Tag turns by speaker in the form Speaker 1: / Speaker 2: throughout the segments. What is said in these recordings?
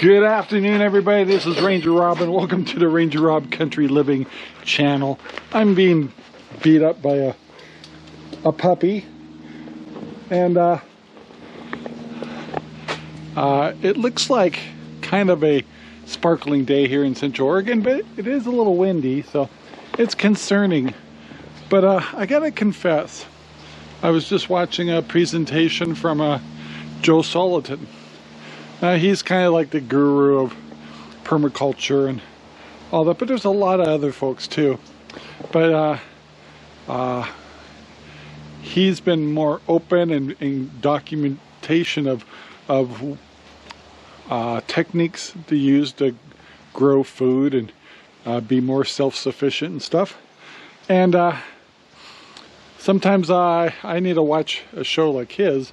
Speaker 1: Good afternoon, everybody. This is Ranger Rob, and welcome to the Ranger Rob Country Living channel. I'm being beat up by a puppy, and it looks like kind of a sparkling day here in Central Oregon, but it is a little windy, so it's concerning. But I gotta confess, I was just watching a presentation from Joe Soliton. He's kind of like the guru of permaculture and all that, but there's a lot of other folks too. But he's been more open in documentation of techniques to use to grow food and be more self-sufficient and stuff. And sometimes I need to watch a show like his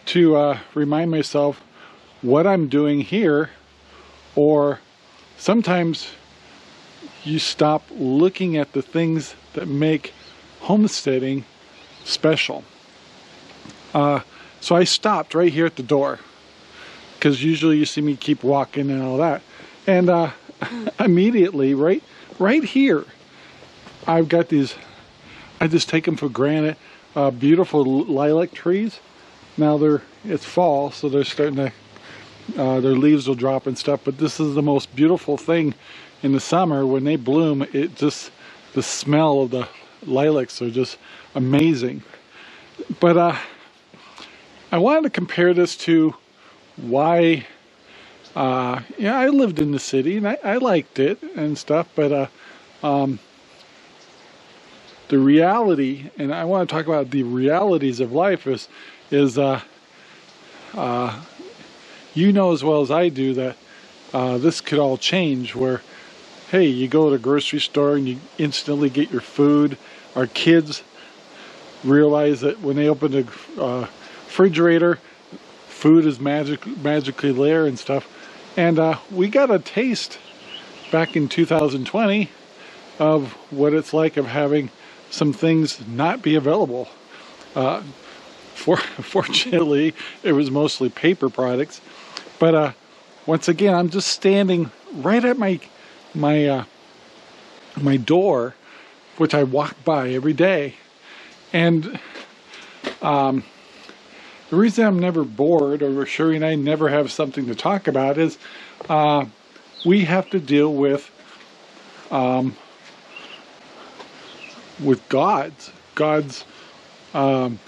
Speaker 1: to remind myself what I'm doing here, or sometimes you stop looking at the things that make homesteading special. So I stopped right here at the door, because usually you see me keep walking and all that, and immediately right here I've got these, I just take them for granted, beautiful lilac trees. Now it's fall, so they're starting to their leaves will drop and stuff, but this is the most beautiful thing in the summer. When they bloom, the smell of the lilacs are just amazing. But I wanted to compare this to why yeah, I lived in the city and I liked it and stuff, but the reality, and I want to talk about the realities of life, is you know as well as I do that this could all change, where, hey, you go to the grocery store and you instantly get your food. Our kids realize that when they open the refrigerator, food is magically there and stuff. And we got a taste back in 2020 of what it's like of having some things not be available. Fortunately, it was mostly paper products. But once again, I'm just standing right at my door, which I walk by every day. And the reason I'm never bored, or Sherry and I never have something to talk about, is we have to deal with God's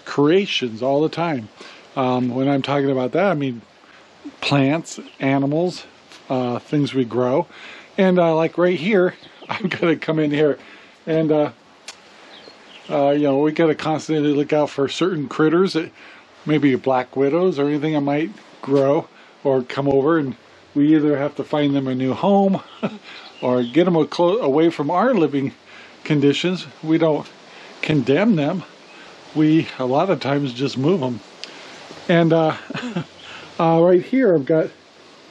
Speaker 1: creations all the time. When I'm talking about that, I mean plants, animals, things we grow. And like right here, I've got to come in here and you know, we got to constantly look out for certain critters, that maybe black widows or anything I might grow or come over, and we either have to find them a new home or get them away from our living conditions. We don't condemn them, we a lot of times just move them. And right here I've got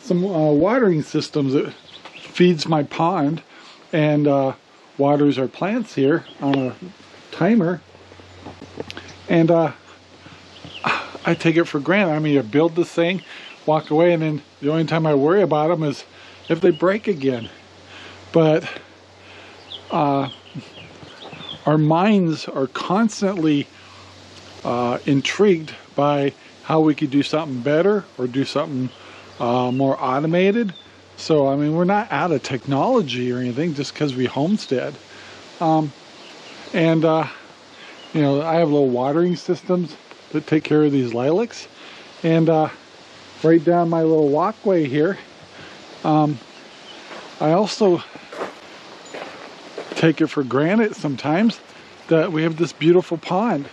Speaker 1: some watering systems that feeds my pond and waters our plants here on a timer. And I take it for granted. I mean, I build this thing, walk away, and then the only time I worry about them is if they break again. But our minds are constantly intrigued by how we could do something better or do something more automated. So I mean, we're not out of technology or anything just because we homestead. And you know, I have little watering systems that take care of these lilacs. And right down my little walkway here, I also take it for granted sometimes that we have this beautiful pond.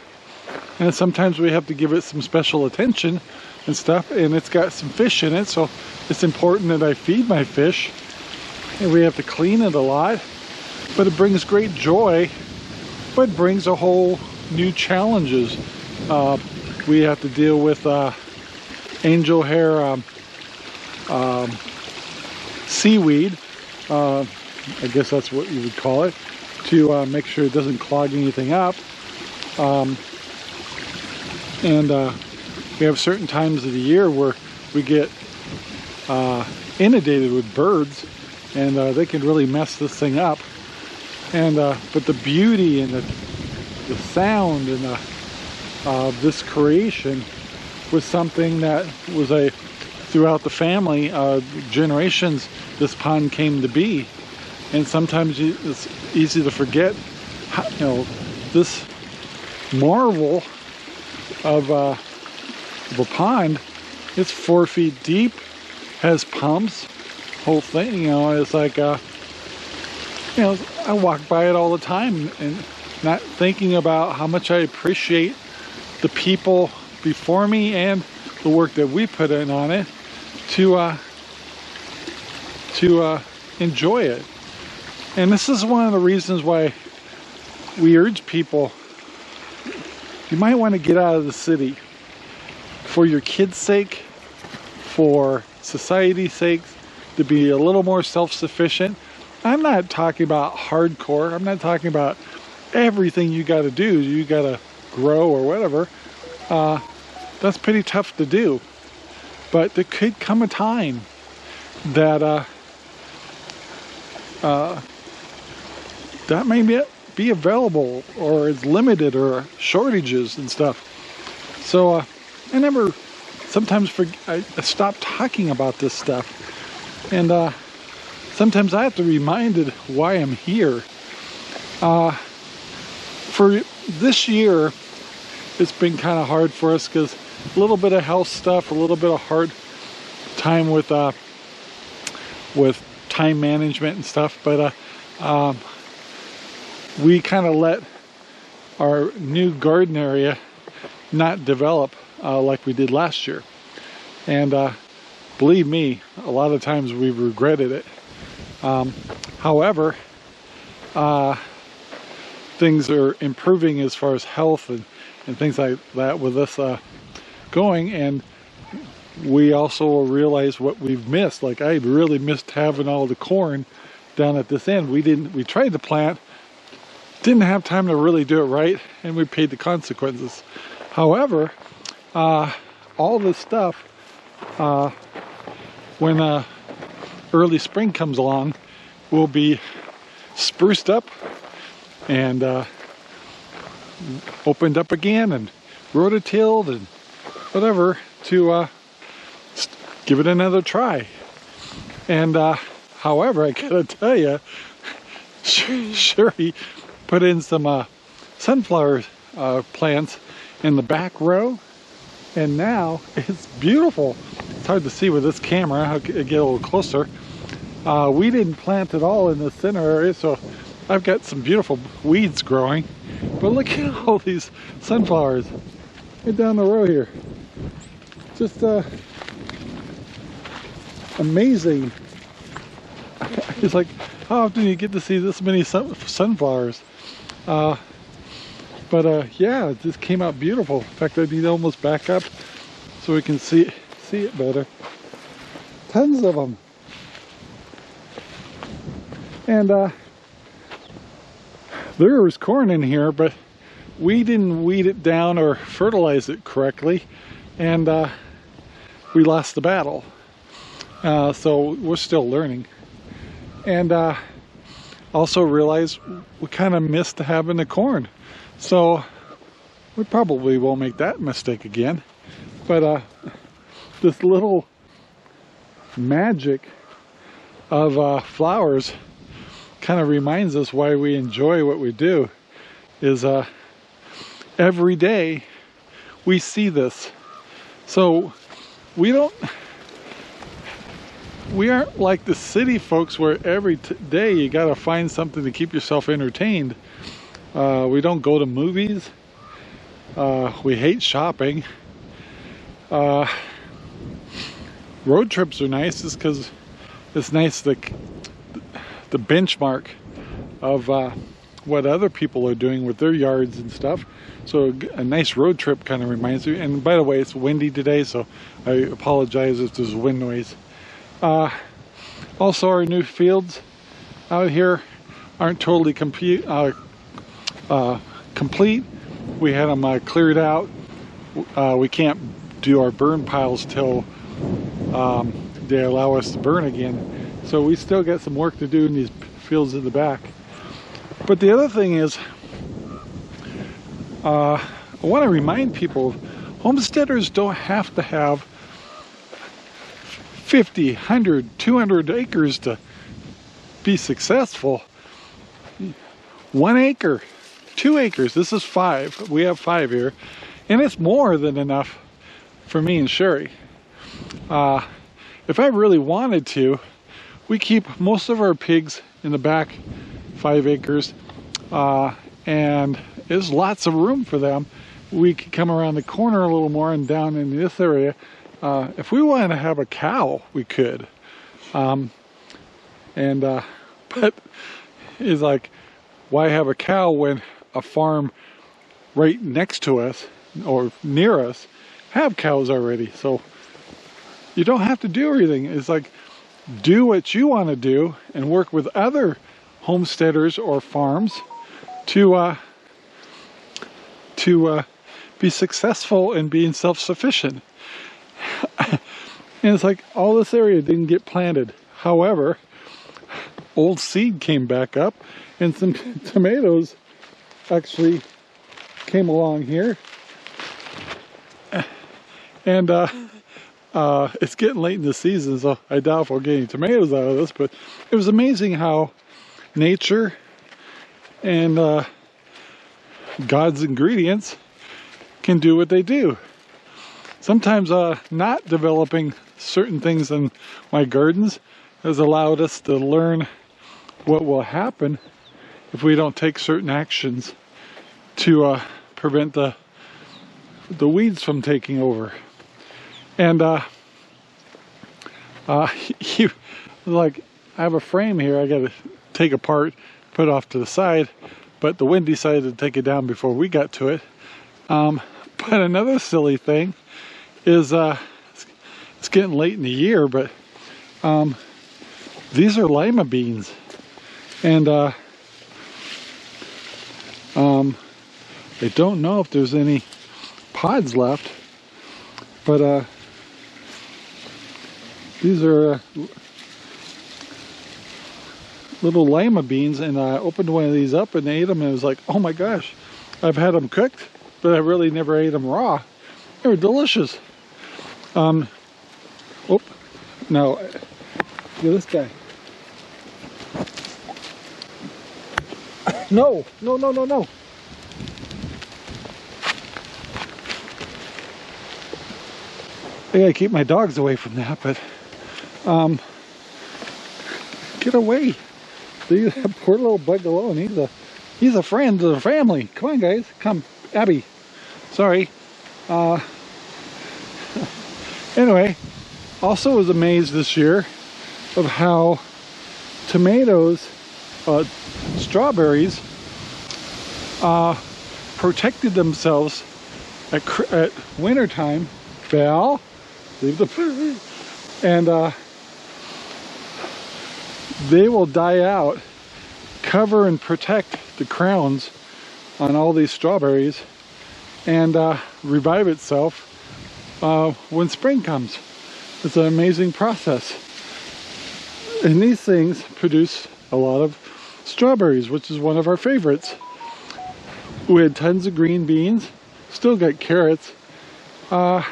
Speaker 1: And sometimes we have to give it some special attention and stuff, and it's got some fish in it, so it's important that I feed my fish, and we have to clean it a lot. But it brings great joy, but it brings a whole new challenges. We have to deal with angel hair seaweed, I guess that's what you would call it, to make sure it doesn't clog anything up. And we have certain times of the year where we get inundated with birds, and they can really mess this thing up. And but the beauty and the sound and this creation was something that was throughout the family generations. This pond came to be, and sometimes it's easy to forget how, this marvel of a pond. It's 4 feet deep, has pumps, whole thing. It's like I walk by it all the time and not thinking about how much I appreciate the people before me and the work that we put in on it to enjoy it. And this is one of the reasons why we urge people, you might want to get out of the city for your kids' sake, for society's sake, to be a little more self-sufficient. I'm not talking about hardcore. I'm not talking about everything you got to do. You got to grow or whatever. That's pretty tough to do. But there could come a time that that may be available, or is limited, or shortages and stuff. So I sometimes I stop talking about this stuff, and sometimes I have to be reminded why I'm here. For this year, it's been kind of hard for us because a little bit of health stuff, a little bit of hard time with time management and stuff, but we kind of let our new garden area not develop like we did last year. And believe me, a lot of times we've regretted it. However, things are improving as far as health and things like that with us going, and we also realize what we've missed. Like, I really missed having all the corn down at this end. We tried to plant, didn't have time to really do it right, and we paid the consequences. However, all this stuff, when early spring comes along, will be spruced up and opened up again and rototilled and whatever to give it another try. And however, I gotta tell you, Sherry put in some sunflower plants in the back row, and now it's beautiful. It's hard to see with this camera. I'll get a little closer. We didn't plant it all in the center area, so I've got some beautiful weeds growing. But look at all these sunflowers right down the row here. Just amazing. It's like, how often do you get to see this many sunflowers? But yeah, it just came out beautiful. In fact, I need to almost back up so we can see it better. Tons of them. And there was corn in here, but we didn't weed it down or fertilize it correctly, and we lost the battle. So we're still learning. And also realized we kind of missed having the corn. So we probably won't make that mistake again. But this little magic of flowers kind of reminds us why we enjoy what we do. Is every day we see this. So we aren't like the city folks where every day you gotta find something to keep yourself entertained. We don't go to movies. We hate shopping. Road trips are nice just because it's nice the benchmark of what other people are doing with their yards and stuff. So a nice road trip kind of reminds you. And by the way, it's windy today, so I apologize if there's wind noise. Also, our new fields out here aren't totally complete. We had them cleared out. We can't do our burn piles till they allow us to burn again. So we still got some work to do in these fields in the back. But the other thing is, I want to remind people, homesteaders don't have to have 50, 100, 200 acres to be successful. 1 acre, 2 acres, this is 5. We have 5 here, and it's more than enough for me and Sherry. If I really wanted to, we keep most of our pigs in the back 5 acres, and there's lots of room for them. We could come around the corner a little more and down in this area. If we wanted to have a cow, we could. But it's like, why have a cow when a farm right next to us or near us have cows already? So you don't have to do everything. It's like, do what you want to do and work with other homesteaders or farms to be successful in being self-sufficient. And it's like, all this area didn't get planted. However, old seed came back up, and some tomatoes actually came along here. And it's getting late in the season, so I doubt if we'll get any tomatoes out of this, but it was amazing how nature and God's ingredients can do what they do. Sometimes not developing certain things in my gardens has allowed us to learn what will happen if we don't take certain actions to prevent the weeds from taking over. And like, I have a frame here I gotta take apart, put off to the side, but the wind decided to take it down before we got to it. But another silly thing is, it's getting late in the year, but these are lima beans, and I don't know if there's any pods left, but these are little lima beans, and I opened one of these up and ate them, and it was like, oh my gosh, I've had them cooked, but I really never ate them raw. They were delicious. Oh, no, look at this guy. No, no, no, no, no. I gotta keep my dogs away from that, but get away. Leave that poor little bug alone. He's a friend of the family. Come on, guys, come. Abby, sorry. Anyway, also was amazed this year of how tomatoes, strawberries, protected themselves at winter time. Val, leave the and they will die out, cover and protect the crowns on all these strawberries, and revive itself when spring comes. It's an amazing process. And these things produce a lot of strawberries, which is one of our favorites. We had tons of green beans, still got carrots, and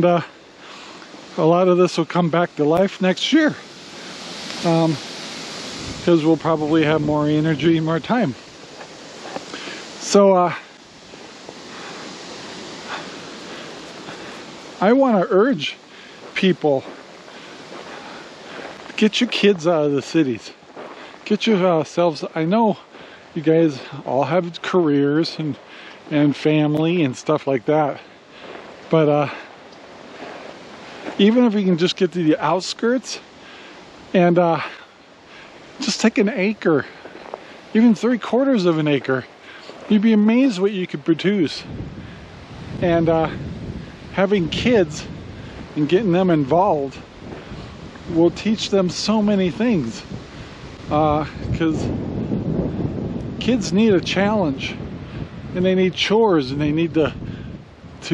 Speaker 1: a lot of this will come back to life next year, because we'll probably have more energy, more time. So I want to urge people, get your kids out of the cities. Get yourselves, I know you guys all have careers and family and stuff like that, but even if you can just get to the outskirts and just take an acre, even 3/4 of an acre, you'd be amazed what you could produce. And having kids and getting them involved will teach them so many things, because kids need a challenge, and they need chores, and they need to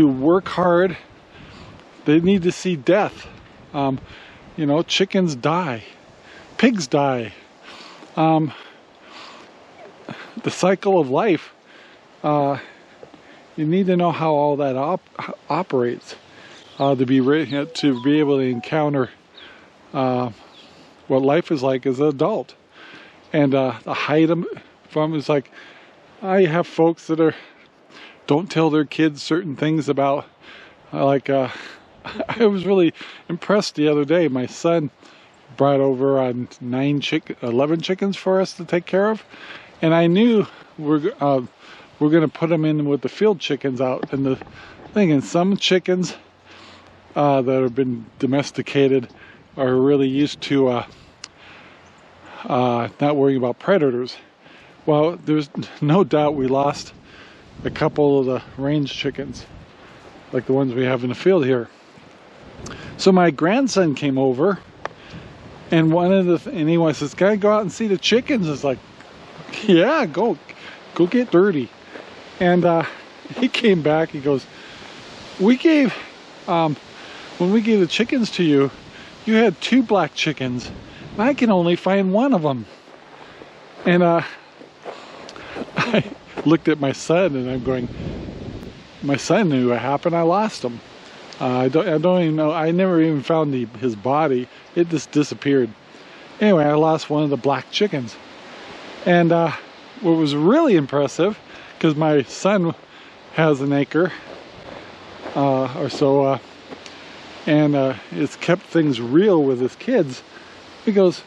Speaker 1: work hard. They need to see death. You know, chickens die, pigs die. The cycle of life, you need to know how all that operates to be able to encounter what life is like as an adult. And the hide from is like, I have folks that don't tell their kids certain things about, I was really impressed the other day. My son brought over 11 chickens for us to take care of, and I knew we're going to put them in with the field chickens out in the thing. And some chickens that have been domesticated are really used to not worrying about predators. Well, there's no doubt we lost a couple of the range chickens, like the ones we have in the field here. So my grandson came over, and and he says, "Can I go out and see the chickens?" It's like, yeah, go get dirty. And he came back. He goes, when we gave the chickens to you, you had 2 black chickens. And I can only find 1 of them. And I looked at my son, and I'm going, my son knew what happened. I lost him. I don't even know. I never even found his body. It just disappeared. Anyway, I lost 1 of the black chickens. And what was really impressive, because my son has an acre or so, and it's kept things real with his kids. He goes,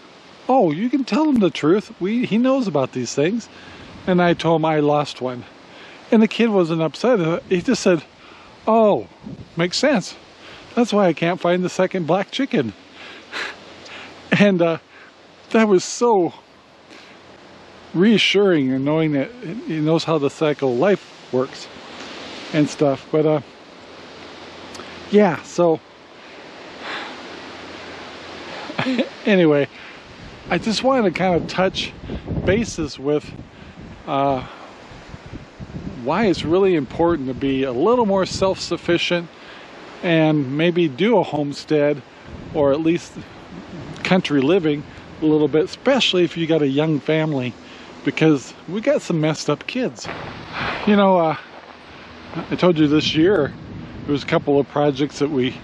Speaker 1: "Oh, you can tell him the truth. He knows about these things." And I told him I lost 1. And the kid wasn't upset. He just said, "Oh, makes sense. That's why I can't find the second black chicken." And that was so reassuring, and knowing that he knows how the cycle of life works and stuff. But yeah, so anyway, I just wanted to kind of touch bases with why it's really important to be a little more self-sufficient and maybe do a homestead, or at least country living a little bit, especially if you got a young family, because we got some messed up kids. You know, I told you this year there was a couple of projects that we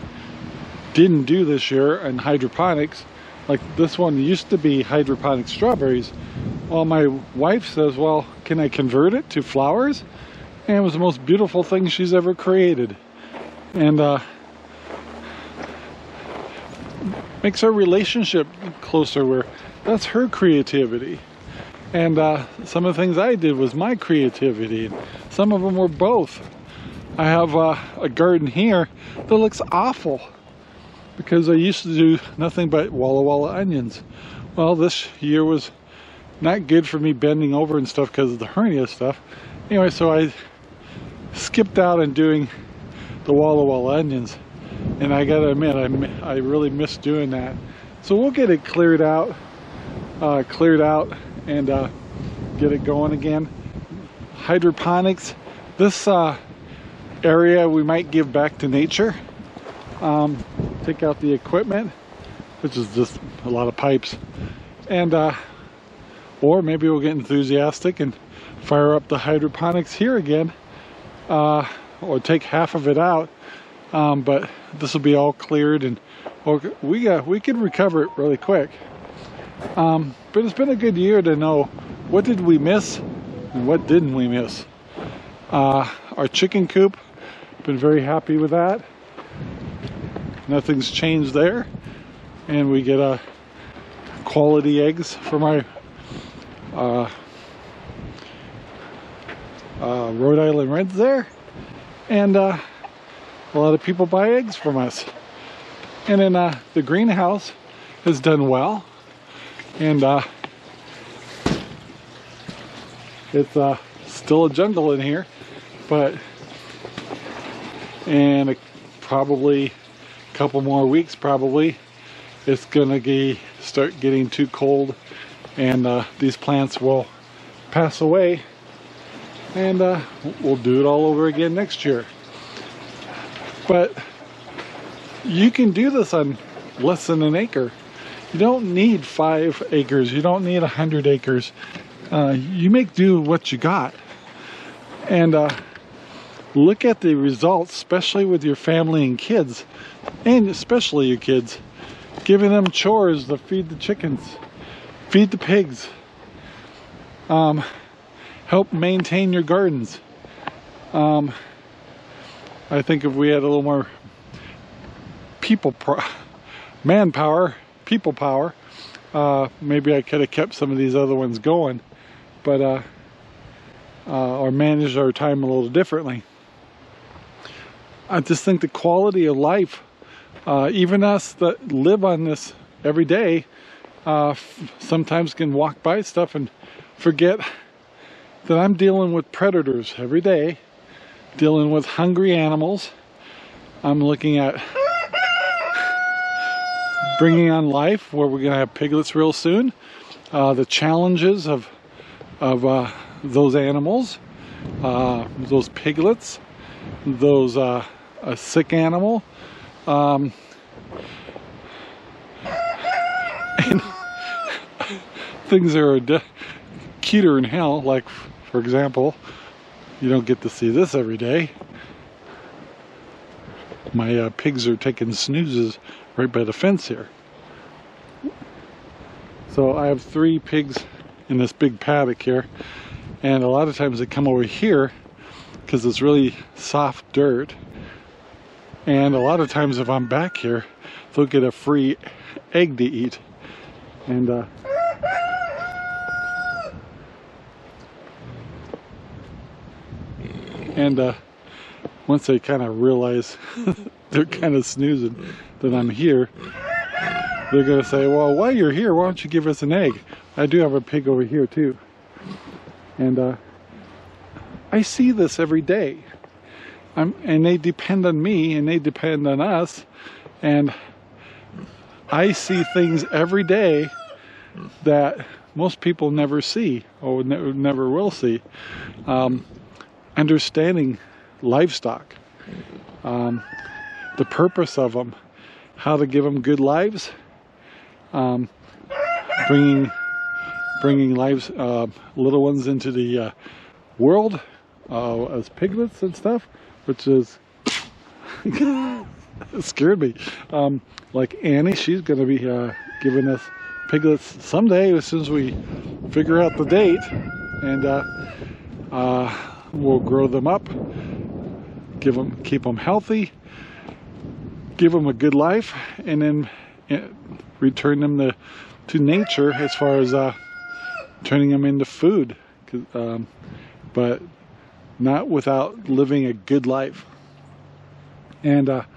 Speaker 1: didn't do this year in hydroponics. Like this one used to be hydroponic strawberries. Well, my wife says, "Well, can I convert it to flowers?" And it was the most beautiful thing she's ever created. And makes our relationship closer, where that's her creativity. And some of the things I did was my creativity. And some of them were both. I have a garden here that looks awful because I used to do nothing but Walla Walla onions. Well, this year was not good for me bending over and stuff because of the hernia stuff. Anyway, so I skipped out on doing the Walla Walla onions. And I gotta admit, I really miss doing that. So we'll get it cleared out and get it going again. Hydroponics, this area we might give back to nature. Take out the equipment, which is just a lot of pipes, and or maybe we'll get enthusiastic and fire up the hydroponics here again, or take half of it out. But this will be all cleared, and we could recover it really quick. But it's been a good year to know what did we miss and what didn't we miss. Our chicken coop, been very happy with that. Nothing's changed there, and we get quality eggs from our Rhode Island Reds there, and a lot of people buy eggs from us. And then the greenhouse has done well, and it's still a jungle in here, but in probably a couple more weeks, probably it's gonna start getting too cold, and these plants will pass away, and we'll do it all over again next year. But you can do this on less than an acre. You don't need 5 acres. You don't need 100 acres. You make do what you got. And look at the results, especially with your family and kids, and especially your kids. Giving them chores to feed the chickens, feed the pigs, help maintain your gardens. I think if we had a little more people power, maybe I could have kept some of these other ones going, but or managed our time a little differently. I just think the quality of life, even us that live on this every day, sometimes can walk by stuff and forget that I'm dealing with predators every day, dealing with hungry animals. I'm looking at bringing on life where we're going to have piglets real soon. The challenges of those animals, those piglets, those a sick animal, and things that are cuter in hell. Like, for example, you don't get to see this every day. My pigs are taking snoozes right by the fence here. So I have 3 pigs in this big paddock here, and a lot of times they come over here because it's really soft dirt, and a lot of times if I'm back here they'll get a free egg to eat. And once they kind of realize they're kind of snoozing that I'm here, they're going to say, well, while you're here, why don't you give us an egg? I do have a pig over here too. And I see this every day. And they depend on me, and they depend on us. And I see things every day that most people never see, or never will see. Understanding livestock, the purpose of them, how to give them good lives, bringing lives, little ones into the world as piglets and stuff, which is it scared me. Like Annie, she's going to be giving us piglets someday as soon as we figure out the date, and we'll grow them up, keep them healthy, give them a good life, and then return them to nature as far as turning them into food, but not without living a good life. And the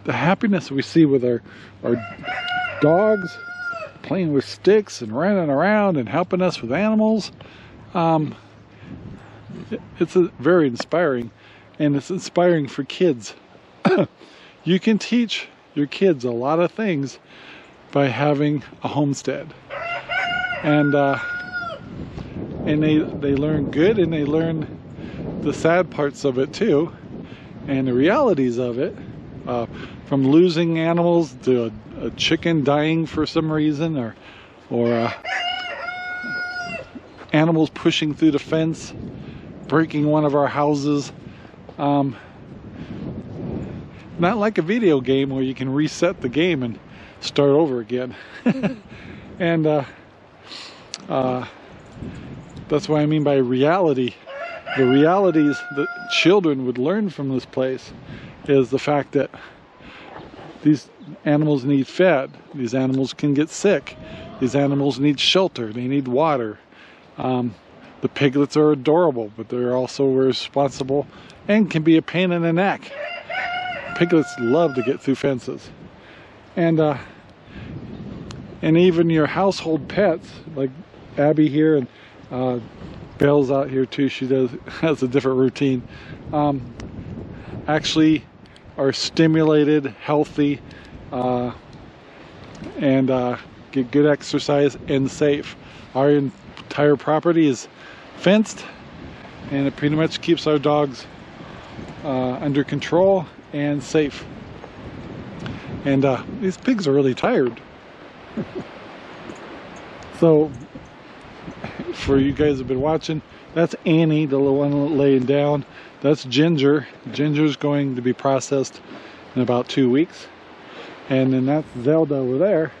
Speaker 1: happiness we see with our dogs playing with sticks and running around and helping us with animals, it's very inspiring, and it's inspiring for kids. You can teach your kids a lot of things by having a homestead, and they learn good, and they learn the sad parts of it too, and the realities of it, from losing animals to a chicken dying for some reason, or animals pushing through the fence, breaking one of our houses. Not like a video game where you can reset the game and start over again. And that's what I mean by reality. The realities that children would learn from this place is the fact that these animals need fed, these animals can get sick, these animals need shelter, they need water. The piglets are adorable, but they're also responsible and can be a pain in the neck. Piglets love to get through fences. And even your household pets, like Abby here, and Belle's out here too, she has a different routine, actually are stimulated, healthy, and get good exercise and safe. Our entire property is fenced, and it pretty much keeps our dogs under control and safe. And these pigs are really tired. So, for you guys who've been watching, that's Annie, the little one laying down. That's Ginger. Ginger's going to be processed in about 2 weeks. And then that's Zelda over there.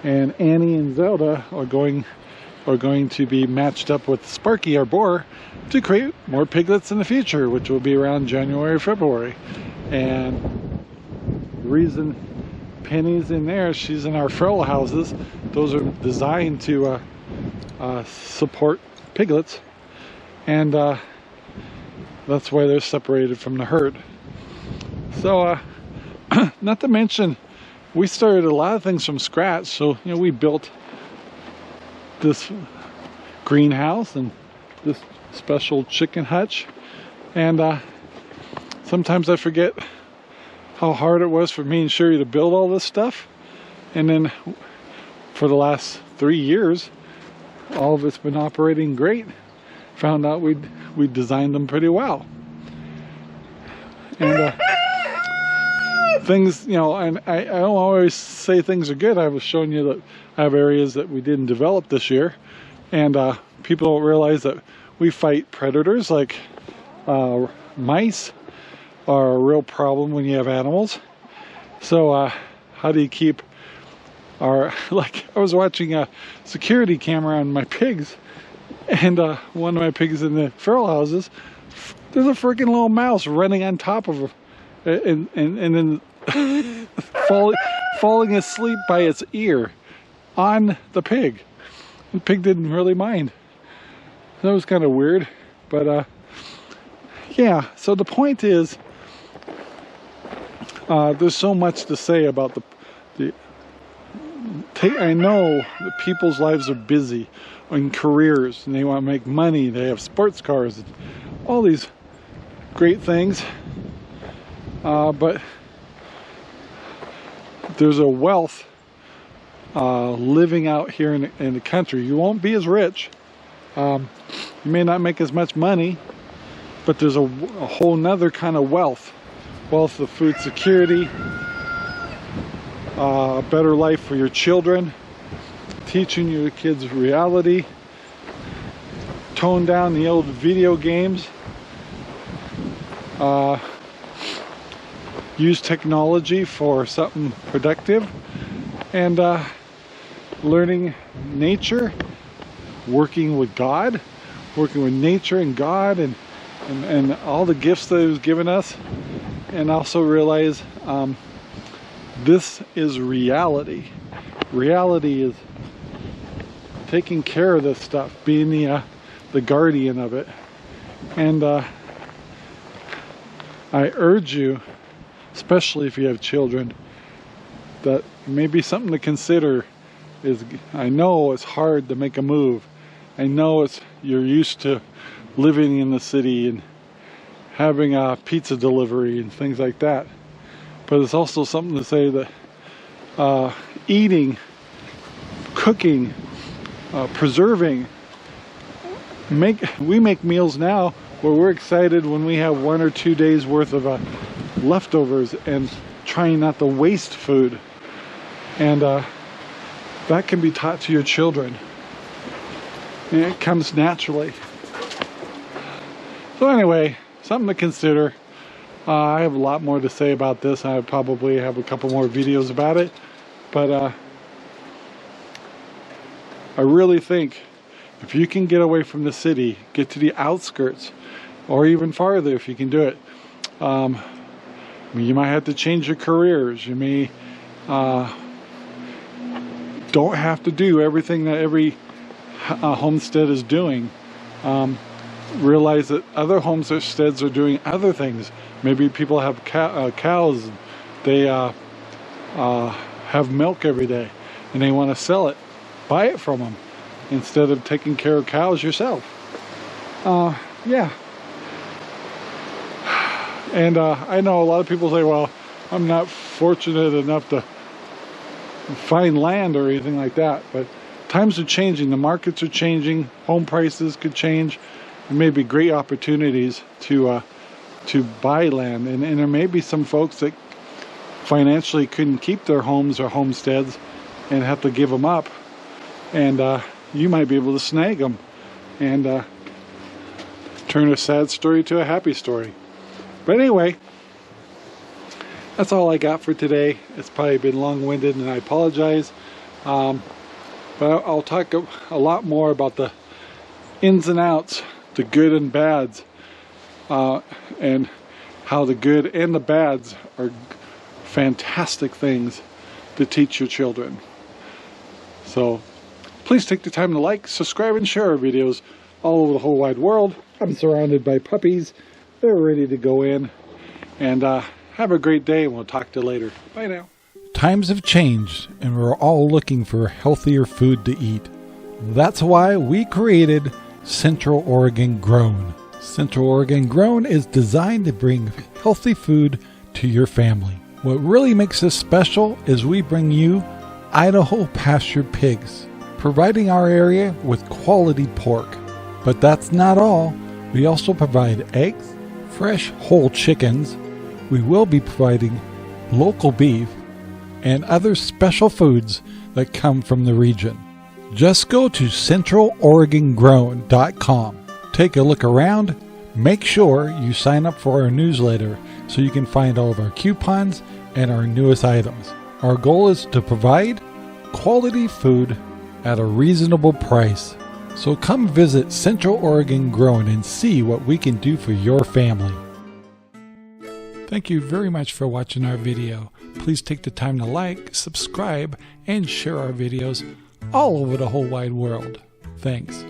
Speaker 1: And Annie and Zelda are going to be matched up with Sparky, our boar, to create more piglets in the future, which will be around January, February. And the reason Penny's in there, she's in our feral houses. Those are designed to support piglets, and that's why they're separated from the herd. So not to mention, we started a lot of things from scratch. So, you know, we built this greenhouse and this special chicken hutch, and sometimes I forget how hard it was for me and Sherry to build all this stuff. And then for the last 3 years, all of it's been operating great. Found out we designed them pretty well. And things, you know, and I don't always say things are good. I was showing you that I have areas that we didn't develop this year, and people don't realize that we fight predators like mice are a real problem when you have animals. So how do you keep our, like, I was watching a security camera on my pigs, and one of my pigs in the feral houses, there's a freaking little mouse running on top of her, and then falling asleep by its ear on the pig. The pig didn't really mind. That was kind of weird, but yeah. So the point is, there's so much to say about I know that people's lives are busy in careers, and they want to make money. They have sports cars, and all these great things, but there's a wealth living out here in the country. You won't be as rich. You may not make as much money, but there's a whole nother kind of wealth of food security, a better life for your children, teaching your kids reality, tone down the old video games, use technology for something productive, and learning nature, working with God, working with nature and God, and all the gifts that He was given us. And also realize this is reality. Reality is taking care of this stuff, being the guardian of it. And I urge you, especially if you have children, that maybe something to consider is, I know it's hard to make a move. I know you're used to living in the city and having a pizza delivery and things like that. But it's also something to say that eating, cooking, preserving, we make meals now where we're excited when we have 1 or 2 days worth of leftovers, and trying not to waste food. And that can be taught to your children, and it comes naturally. So anyway, something to consider. I have a lot more to say about this. I probably have a couple more videos about it, but I really think if you can get away from the city, get to the outskirts, or even farther if you can do it. You might have to change your careers. You may don't have to do everything that every homestead is doing. Realize that other homesteads are doing other things. Maybe people have cows. They have milk every day, and they want to sell it. Buy it from them instead of taking care of cows yourself. Yeah. And I know a lot of people say, well, I'm not fortunate enough to find land or anything like that. But times are changing. The markets are changing. Home prices could change. There may be great opportunities to buy land. And there may be some folks that financially couldn't keep their homes or homesteads and have to give them up. And you might be able to snag them and turn a sad story to a happy story. But anyway, that's all I got for today. It's probably been long-winded and I apologize. But I'll talk a lot more about the ins and outs, the good and bads, and how the good and the bads are fantastic things to teach your children. So please take the time to like, subscribe, and share our videos all over the whole wide world. I'm surrounded by puppies. They're ready to go in. And have a great day, and we'll talk to you later. Bye now. Times have changed, and we're all looking for healthier food to eat. That's why we created Central Oregon Grown. Central Oregon Grown is designed to bring healthy food to your family. What really makes us special is we bring you Idaho pastured pigs, providing our area with quality pork. But that's not all. We also provide eggs, fresh whole chickens. We will be providing local beef and other special foods that come from the region. Just go to centraloregongrown.com. Take a look around. Make sure you sign up for our newsletter so you can find all of our coupons and our newest items. Our goal is to provide quality food at a reasonable price. So come visit Central Oregon Grown and see what we can do for your family. Thank you very much for watching our video. Please take the time to like, subscribe, and share our videos all over the whole wide world. Thanks.